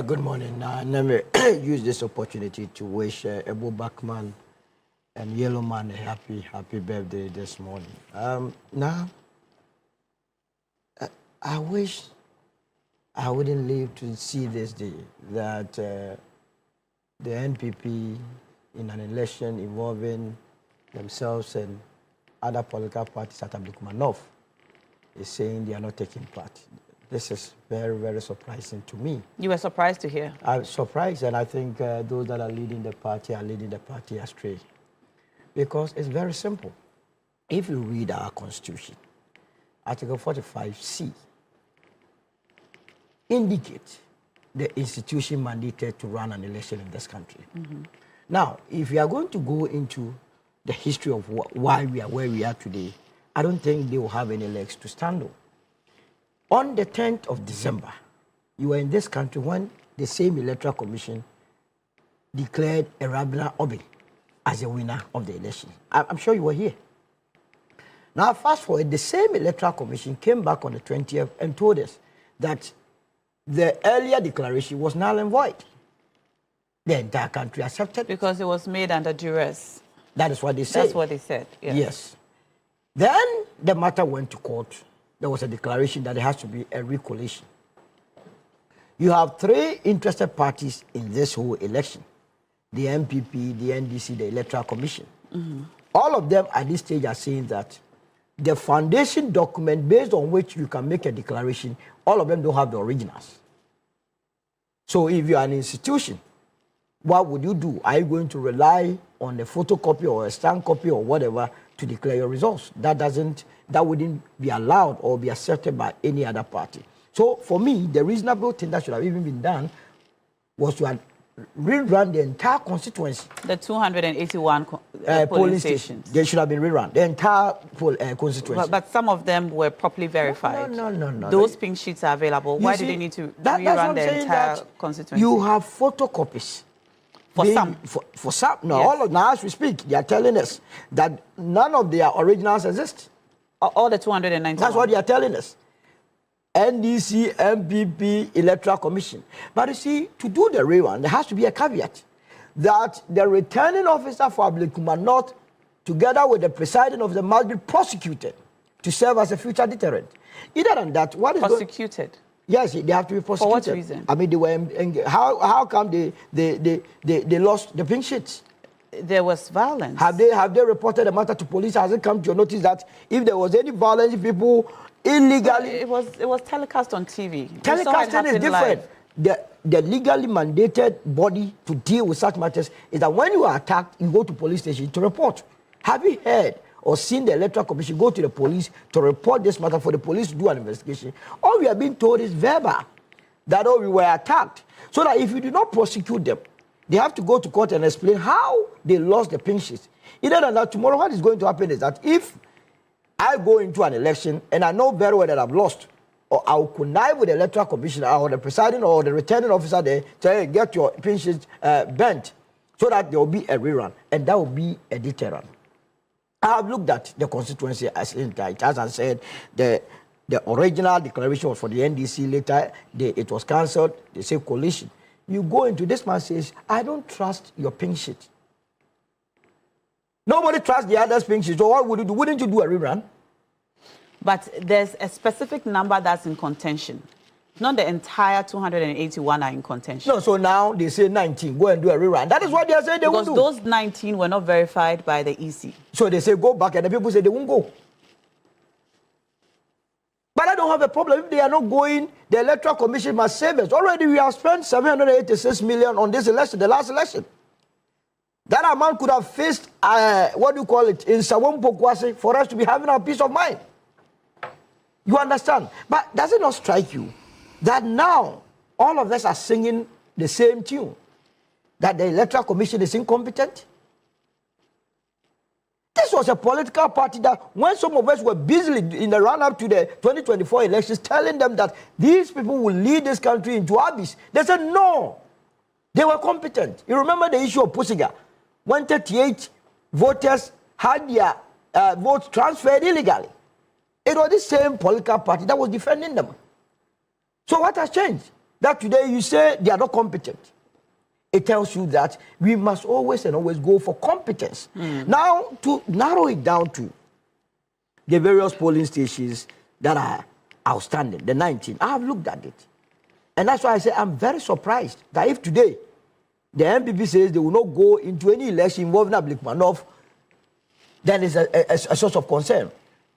Good morning. Let me use this opportunity to wish Ebo Backman and Yellow Man a happy birthday this morning. Now, I wish I wouldn't live to see this day that the NPP in an election involving themselves and other political parties at Ablekuma North is saying they are not taking part. This is very, very surprising to me. You were surprised to hear? I'm surprised, and I think those that are leading the party astray. Because it's very simple. If you read our constitution, Article 45C indicates the institution mandated to run an election in this country. Now, if you are going to go into the history of why we are where we are today, I don't think they will have any legs to stand on. On the 10th of December, you were in this country when the same Electoral Commission declared Erabina Obi as a winner of the election. I'm sure you were here. Now, fast forward, the same Electoral Commission came back on the 20th and told us that the earlier declaration was null and void. The entire country accepted. Because it was made under duress. That is what they said. That's what they said, yes. Yes. Then the matter went to court. There was a declaration that there has to be a recollation. You have three interested parties in this whole election. The NPP, the NDC, the Electoral Commission. All of them at this stage are saying that the foundation document based on which you can make a declaration, all of them don't have the originals. So if you are an institution, what would you do? Are you going to rely on a photocopy or a stamped copy or whatever to declare your results? That wouldn't be allowed or be accepted by any other party. So for me, the reasonable thing that should have even been done was to rerun the entire constituency. The 281 polling stations. They should have been rerun. The entire constituency. But some of them were properly verified. No. Those pink sheets are available. Why do they need to rerun the entire constituency? You have photocopies. For some. For some. No, yes. Now as we speak, they are telling us that none of their originals exist. All the 291. That's what they are telling us. NDC, NPP, Electoral Commission. But you see, to do the Rerun, there has to be a caveat that the returning officer for Ablekuma North, together with the presiding officer, must be prosecuted to serve as a future deterrent. Either than that, what is prosecuted? Yes, they have to be prosecuted. For what reason? I mean, they were. How come they lost the pink sheets? There was violence. Have they reported the matter to police? Has it come to your notice that if there was any violence, people illegally... It was telecast on TV. Telecasting is different. The legally mandated body to deal with such matters is that when you are attacked, you go to police station to report. Have you heard or seen the Electoral Commission go to the police to report this matter for the police to do an investigation? All we are being told is verbal, that we were attacked. So that if you do not prosecute them, they have to go to court and explain how they lost the pink sheets. Either than that, tomorrow what is going to happen is that if I go into an election and I know very well that I've lost, or I will connive with the Electoral Commissioner or the presiding or the returning officer there to say, get your pink sheets bent, so that there will be a rerun, and that will be a deterrent. I have looked at the constituency as I said, the original declaration was for the NDC. Later, it was cancelled. They say coalition. You go into this man says, I don't trust your pink sheet. Nobody trusts the other's pink sheet. So what would you do? Wouldn't you do a rerun? But there's a specific number that's in contention. Not the entire 281 are in contention. No, so now they say 19. Go and do a rerun. That is what they are saying they will do. Because those 19 were not verified by the EC. So they say go back, and the people say they won't go. But I don't have a problem. If they are not going, the Electoral Commission must save us. Already we have spent 786 million on this election, the last election. That amount could have faced, what do you call it, in Sawampo Kwasi for us to be having our peace of mind. You understand? But does it not strike you that now all of us are singing the same tune? That the Electoral Commission is incompetent? This was a political party that when some of us were busy in the run-up to the 2024 elections telling them that these people will lead this country into abyss, they said no. They were competent. You remember the issue of Pusiga, when 38 voters had their votes transferred illegally. It was the same political party that was defending them. So what has changed? that today you say they are not competent. It tells you that we must always and always go for competence. Now, to narrow it down to the various polling stations that are outstanding, the 19, I have looked at it. And that's why I say I'm very surprised that if today the NPP says they will not go into any election involving Ablekuma North, then it's a source of concern.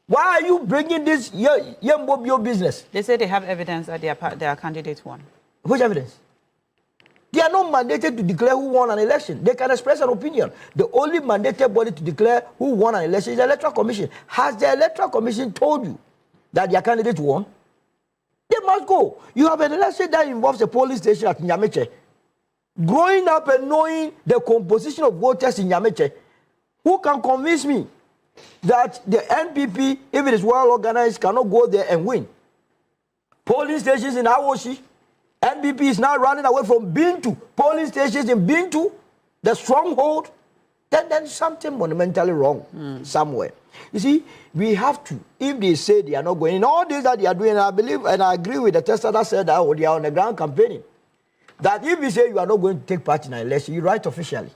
Why are you bringing this Yembobio business? They say they have evidence that their candidate won. Which evidence? They are not mandated to declare who won an election. They can express an opinion. The only mandated body to declare who won an election is the Electoral Commission. Has the Electoral Commission told you that their candidate won? They must go. You have an election that involves a polling station at Nyameche. Growing up and knowing the composition of voters in Nyameche, who can convince me that the NPP, if it is well organized, cannot go there and win? Polling stations in Owusu, NPP is now running away from Bintu. Polling stations in Bintu, the stronghold. Then something fundamentally wrong somewhere. You see, we have to, if they say they are not going, in all this that they are doing, I believe and I agree with the tester that said that they are on the ground campaigning, that if you say you are not going to take part in an election, you write officially.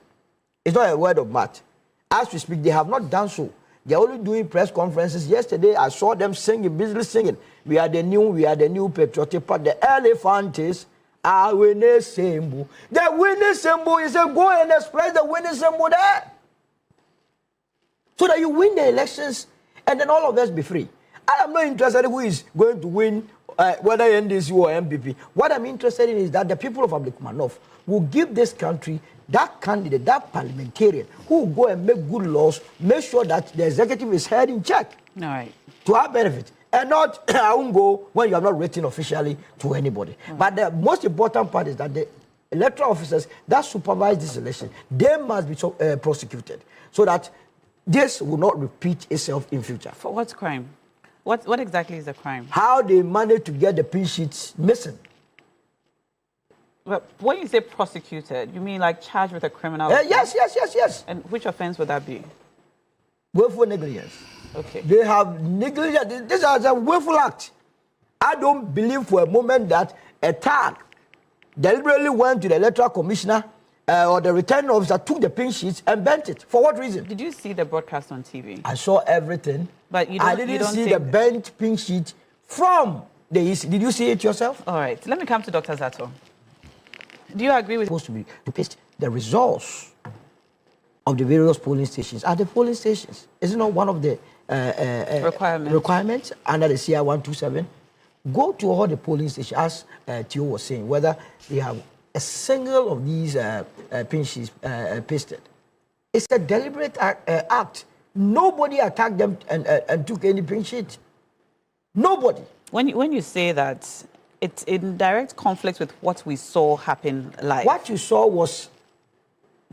It's not a word of mouth. As we speak, they have not done so. They are only doing press conferences. Yesterday, I saw them singing, busily singing. We are the new patriotic part. The elephantes are winning symbol. The winning symbol is a go and express the winning symbol there. So that you win the elections and then all of us be free. I am not interested in who is going to win, whether NDC or MPP. What I'm interested in is that the people of Ablekuma North will give this country that candidate, that parliamentarian, who will go and make good laws, make sure that the executive is held in check. All right. To our benefit. And not, I won't go when you have not written officially to anybody. But the most important part is that the electoral officers that supervise this election, they must be prosecuted so that this will not repeat itself in future. For what crime? What exactly is the crime? How they managed to get the pin sheets missing. But when you say prosecuted, you mean like charged with a criminal offense? Yes. And which offense would that be? Willful negligence. Okay. They have negligence. This is a willful act. I don't believe for a moment that a tag deliberately went to the electoral commissioner or the returning officer, took the pin sheets and bent it. For what reason? Did you see the broadcast on TV? I saw everything. But I didn't see the bent pin sheet from the EC. Did you see it yourself? All right. Let me come to Dr. Zato. Do you agree with... Supposed to be to paste the results of the various polling stations at the polling stations. Is it not one of the requirements under the CI 127? Go to all the polling stations, as Theo was saying, whether they have a single of these pin sheets pasted. It's a deliberate act. Nobody attacked them and took any pin sheet. Nobody. When you say that, it's in direct conflict with what we saw happen live. What you saw was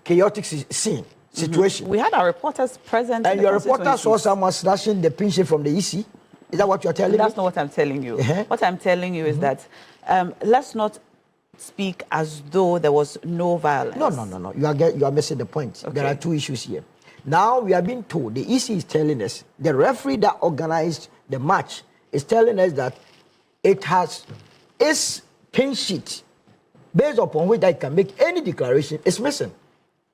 chaotic scene, situation. We had our reporters present. And your reporter saw someone slashing the pin sheet from the EC. Is that what you're telling me? That's not what I'm telling you. What I'm telling you is that let's not speak as though there was no violence. No. You are missing the point. Okay. There are two issues here. Now we are being told, the EC is telling us, the referee that organized the match is telling us that it has its pin sheet based upon which I can make any declaration is missing.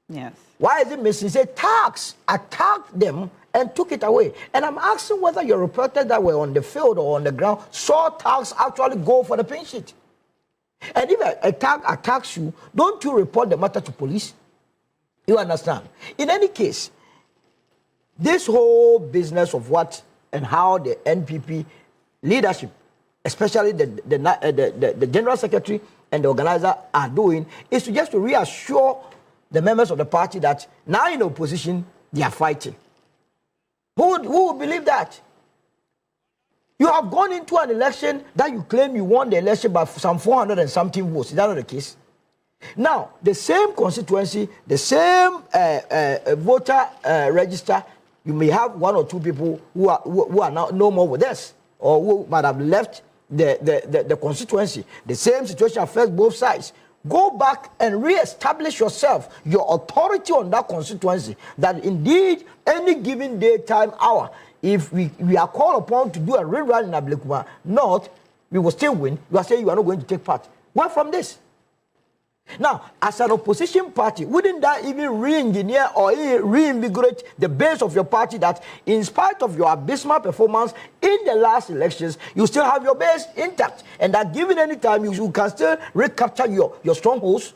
Yes. Why is it missing? He said tags attacked them and took it away. And I'm asking whether your reporters that were on the field or on the ground saw tags actually go for the pin sheet. And if a tag attacks you, don't you report the matter to police? You understand? In any case, this whole business of what and how the NPP leadership, especially the general secretary and the organizer are doing, is to just to reassure the members of the party that now in opposition, they are fighting. Who would believe that? You have gone into an election that you claim you won the election by some 400 and something votes. Is that not the case? Now, the same constituency, the same voter register, you may have one or two people who are now no more with us, or who might have left the constituency. The same situation affects both sides. Go back and re-establish yourself, your authority on that constituency, that indeed any given day, time, hour, if we are called upon to do a rerun in Ablekuma North, we will still win. You are saying you are not going to take part. What from this? Now, as an opposition party, wouldn't that even re-engineer or reinvigorate the base of your party that in spite of your abysmal performance in the last elections, you still have your base intact, and that given any time you can still recapture your strongholds?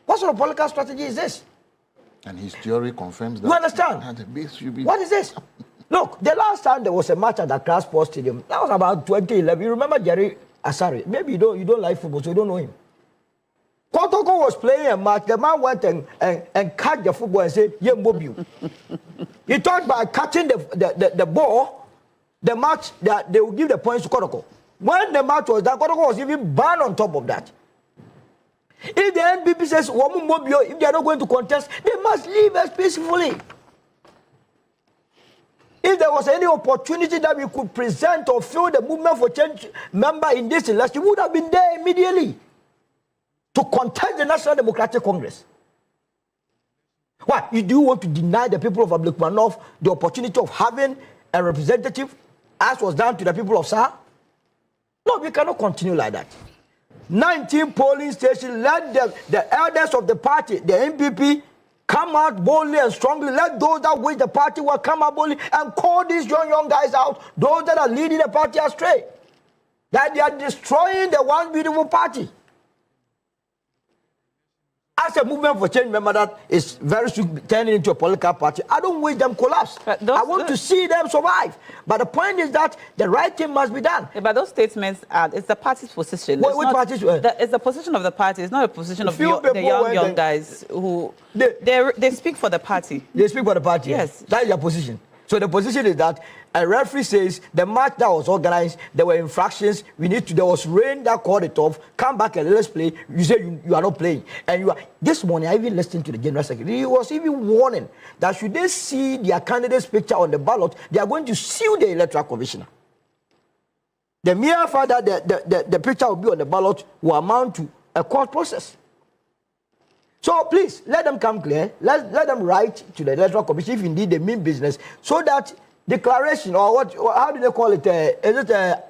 What sort of political strategy is this? And his theory confirms that. You understand? The base should be... What is this? Look, the last time there was a match at the Accra Sports Stadium, that was about 2011. You remember Jerry Asare? Maybe you don't like football, so you don't know him. Kotoko was playing a match. The man went and cut the football and said, "Yeah, Mobu." He thought by catching the ball, the match that they would give the points to Kotoko. When the match was done, Kotoko was even banned on top of that. If the NPP says, if they are not going to contest, they must leave us peacefully. If there was any opportunity that we could present or fill the movement for change member in this election, we would have been there immediately to contest the National Democratic Congress. What? Do you want to deny the people of Ablekuma North the opportunity of having a representative, as was done to the people of Sahara? No, we cannot continue like that. 19 polling stations, let the elders of the party, the NPP, come out boldly and strongly. Let those that wish the party will come out boldly and call these young guys out, those that are leading the party astray, that they are destroying the one beautiful party. As a movement for change member that is very soon turning into a political party, I don't wish them collapse. I want to see them survive. But the point is that the right thing must be done. Yeah, but those statements it's the party's position. Which party's? It's the position of the party. It's not a position of the young guys who they speak for the party. They speak for the party. Yes, that is their position. So the position is that a referee says the match that was organized, there were infractions. There was rain that called it off. Come back and let's play. You say you are not playing, and you are. This morning I even listened to the general secretary. He was even warning that should they see their candidate's picture on the ballot, they are going to sue the electoral commissioner. The mere fact that the picture will be on the ballot will amount to a court process. So please, let them come clear. Let them write to the Electoral Commission if indeed they mean business, so that declaration, or how do they call it? Is it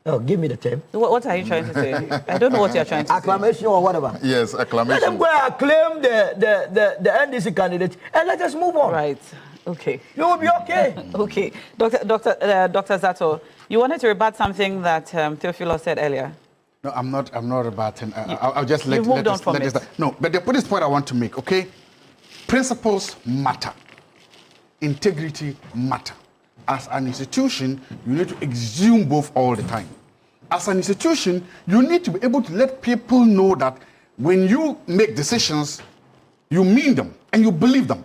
oh, give me the term. What are you trying to say? I don't know what you're trying to acclamation say. Or whatever. Yes, acclamation. Let them go and acclaim the NDC candidate and let us move on. Right. Okay. You will be okay. Okay. Dr. Zato, you wanted to rebut something that Theophilo said earlier. No, I'm not rebutting. I'll just let this. No, but this point I want to make, okay? Principles matter. Integrity matter. As an institution, you need to exhume both all the time. As an institution, you need to be able to let people know that when you make decisions, you mean them and you believe them.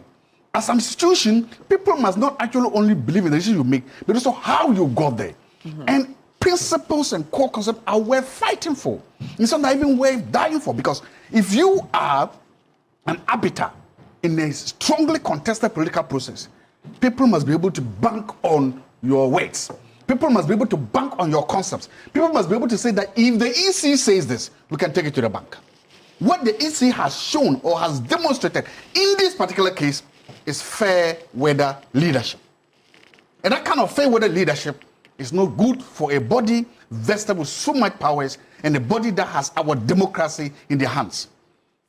As an institution, people must not actually only believe in the decisions you make, but also how you got there. Mm-hmm. And principles and core concepts are worth fighting for. And some are even worth dying for, because if you are an arbiter in a strongly contested political process, people must be able to bank on your words. People must be able to bank on your concepts. People must be able to say that if the EC says this, we can take it to the bank. What the EC has shown or has demonstrated in this particular case is fair weather leadership. And that kind of fair weather leadership is not good for a body vested with so much powers and a body that has our democracy in their hands.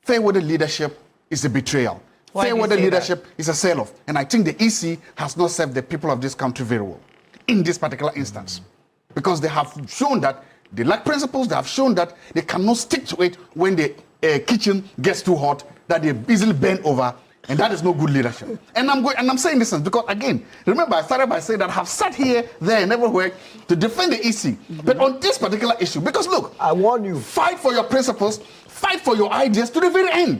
Fair weather leadership is a betrayal. Fair weather leadership is a sell-off. And I think the EC has not served the people of this country very well in this particular instance. Because they have shown that they lack principles, they have shown that they cannot stick to it when the kitchen gets too hot, that they easily bend over. And that is no good leadership. And I'm saying this because, again, remember I started by saying that I have sat here, there, and everywhere to defend the EC. Mm-hmm. But on this particular issue, because look, I warn you, fight for your principles, fight for your ideas to the very end.